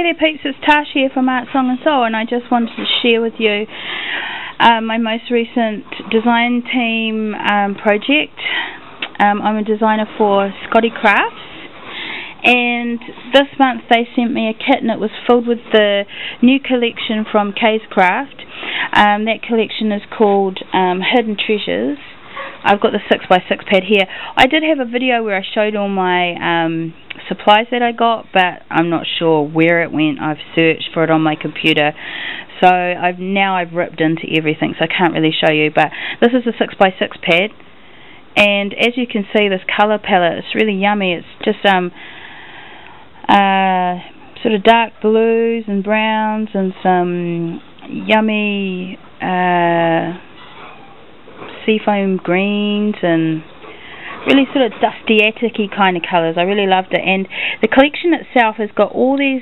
Hey there peeps, it's Tash here from Art, Song and Soul, and I just wanted to share with you my most recent design team project. I'm a designer for Scottie Crafts, and this month they sent me a kit and it was filled with the new collection from Scottie Crafts. That collection is called Hidden Treasures. I've got the 6x6 pad here. I did have a video where I showed all my supplies that I got, but I'm not sure where it went. I've searched for it on my computer, so I've ripped into everything, so I can't really show you. But this is a 6x6 pad, and as you can see, this color palette, it's really yummy. It's just sort of dark blues and browns and some yummy seafoam greens and really sort of dusty attic-y kind of colours. I really loved it, and the collection itself has got all these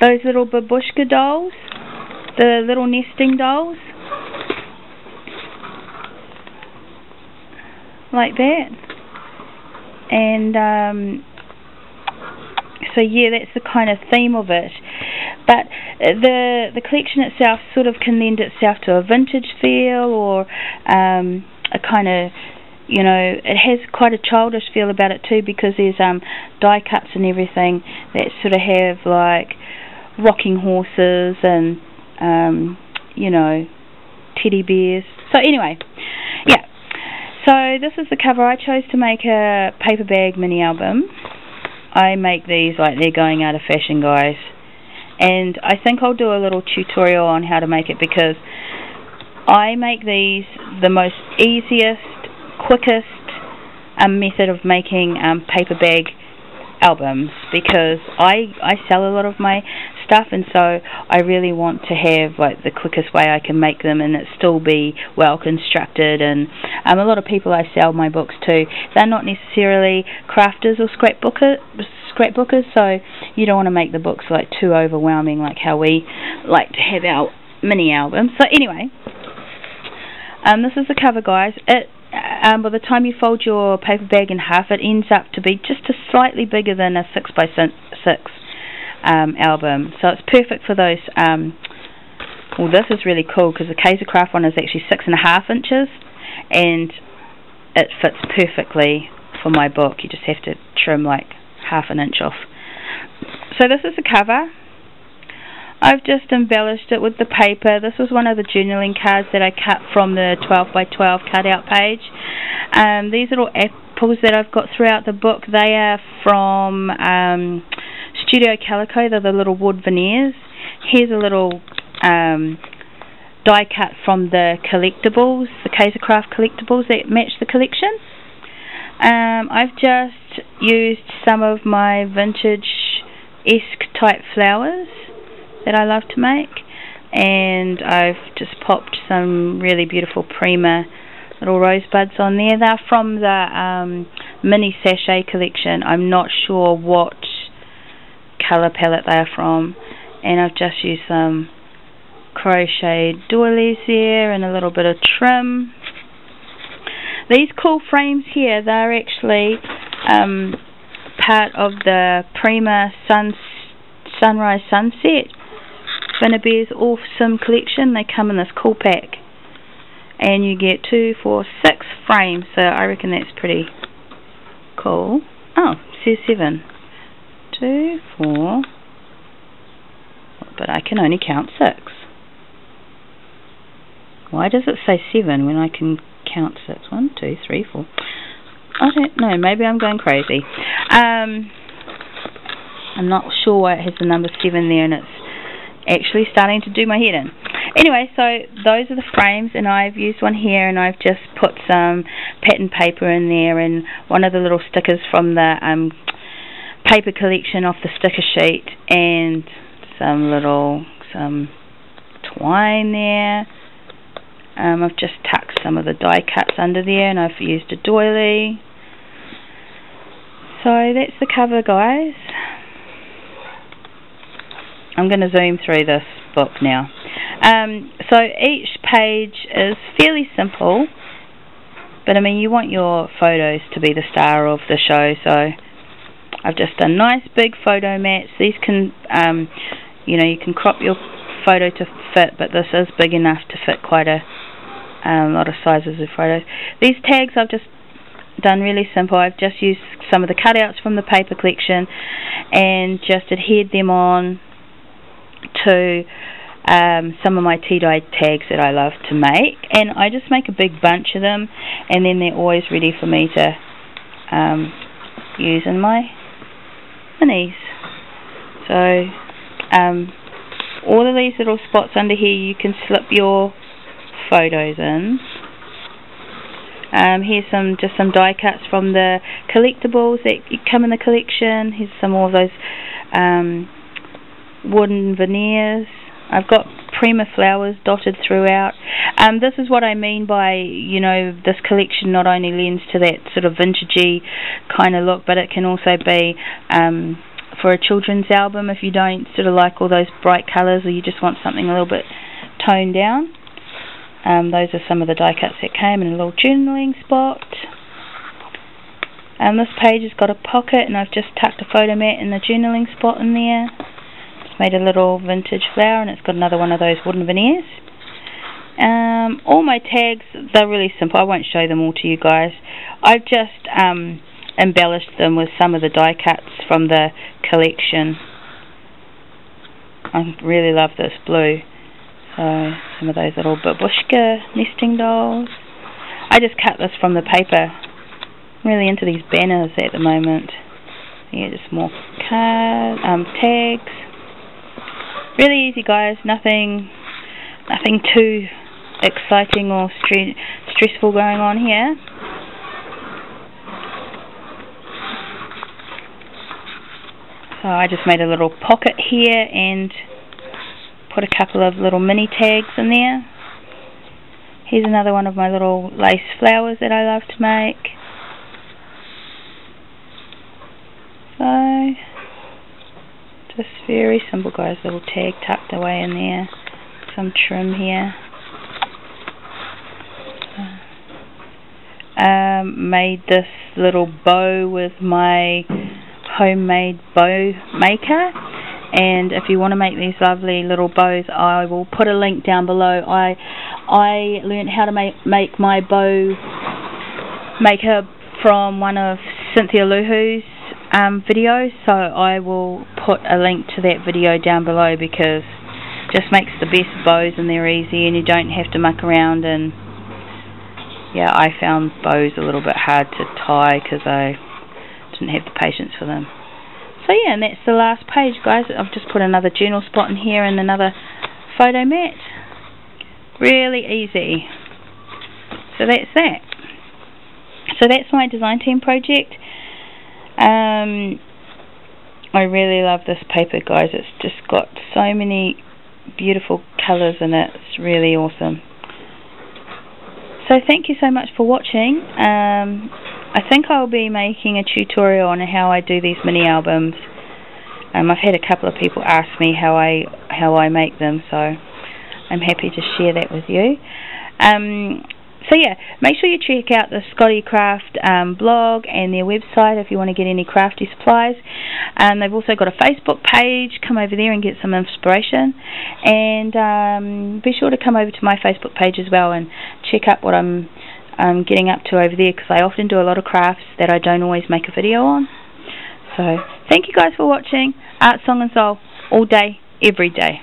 those little babushka dolls, the little nesting dolls like that, and so yeah, that's the kind of theme of it. But the collection itself sort of can lend itself to a vintage feel, or a kind of, you know, it has quite a childish feel about it too, because there's die cuts and everything that sort of have like rocking horses and you know, teddy bears. So anyway, yeah, so this is the cover. I chose to make a paper bag mini album. I make these like they're going out of fashion, guys, and I think I'll do a little tutorial on how to make it, because I make these the most easiest, quickest method of making paper bag albums, because I sell a lot of my stuff, and so I really want to have like the quickest way I can make them and it still be well constructed. And a lot of people I sell my books to, they're not necessarily crafters or scrapbookers, so you don't want to make the books like too overwhelming like how we like to have our mini albums. So anyway, this is the cover, guys. It by the time you fold your paper bag in half, it ends up to be just a slightly bigger than a 6x6 album. So it's perfect for those. Well, this is really cool because the Scottie Crafts one is actually 6.5 inches, and it fits perfectly for my book. You just have to trim like half an inch off. So this is the cover. I've just embellished it with the paper. This was one of the journaling cards that I cut from the 12x12 cutout page. These little apples that I've got throughout the book, they are from Studio Calico. They're the little wood veneers. Here's a little die cut from the collectibles, the Scottie Crafts collectibles that match the collection. I've just used some of my vintage-esque type flowers that I love to make, and I've just popped some really beautiful Prima little rosebuds on there. They're from the mini sachet collection. I'm not sure what colour palette they're from, and I've just used some crocheted doilies there and a little bit of trim. These cool frames here, they're actually part of the Prima Sunrise Sunset Finnabare's Awesome collection. They come in this cool pack, and you get 2, 4, 6 frames, so I reckon that's pretty cool. Oh, it says 7. 2, 4, but I can only count 6. Why does it say 7 when I can count 6? 1, 2, 3, 4. I don't know, maybe I'm going crazy. I'm not sure why it has the number 7 there, and it's actually starting to do my head in. Anyway, so those are the frames, and I've used one here, and I've just put some pattern paper in there, and one of the little stickers from the paper collection off the sticker sheet, and some twine there. I've just tucked some of the die cuts under there, and I've used a doily. So that's the cover, guys. I'm going to zoom through this book now. So each page is fairly simple, but I mean, you want your photos to be the star of the show, so I've just done nice big photo mats. These can, you know, you can crop your photo to fit, but this is big enough to fit quite a lot of sizes of photos. These tags I've just done really simple. I've just used some of the cutouts from the paper collection and just adhered them on to some of my tea-dyed tags that I love to make, and I just make a big bunch of them, and then they're always ready for me to use in my minis. So all of these little spots under here you can slip your photos in. Here's just some die cuts from the collectibles that come in the collection. Here's some more of those wooden veneers. I've got Prima flowers dotted throughout. This is what I mean by, you know, this collection not only lends to that sort of vintagey kind of look, but it can also be for a children's album if you don't sort of like all those bright colours, or you just want something a little bit toned down. Those are some of the die cuts that came in a little journaling spot. This page has got a pocket, and I've just tucked a photo mat in the journaling spot in there. Just made a little vintage flower, and it's got another one of those wooden veneers. All my tags, they're really simple. I won't show them all to you guys. I've just embellished them with some of the die cuts from the collection. I really love this blue. So some of those little babushka nesting dolls. I just cut this from the paper. I'm really into these banners at the moment. Yeah, just more tags. Really easy, guys. Nothing too exciting or stressful going on here. So I just made a little pocket here and put a couple of little mini tags in there. Here's another one of my little lace flowers that I love to make. So just very simple, guys. Little tag tucked away in there. Some trim here. Made this little bow with my homemade bow maker, and if you want to make these lovely little bows, I will put a link down below. I learned how to make my bow maker from one of Cynthia Luhu's videos, so I will put a link to that video down below, because it just makes the best bows, and they're easy and you don't have to muck around. And yeah, I found bows a little bit hard to tie because I didn't have the patience for them. So yeah, and that's the last page, guys. I've just put another journal spot in here and another photo mat. Really easy. So that's that. So that's my design team project. I really love this paper, guys. It's just got so many beautiful colours in it. It's really awesome. So thank you so much for watching. I think I'll be making a tutorial on how I do these mini albums. I've had a couple of people ask me how I make them, so I'm happy to share that with you. So yeah, make sure you check out the Scottie Craft blog and their website if you want to get any crafty supplies. They've also got a Facebook page. Come over there and get some inspiration. And be sure to come over to my Facebook page as well and check out what I'm getting up to over there, because I often do a lot of crafts that I don't always make a video on. So thank you guys for watching. Art, Song and Soul, all day, every day.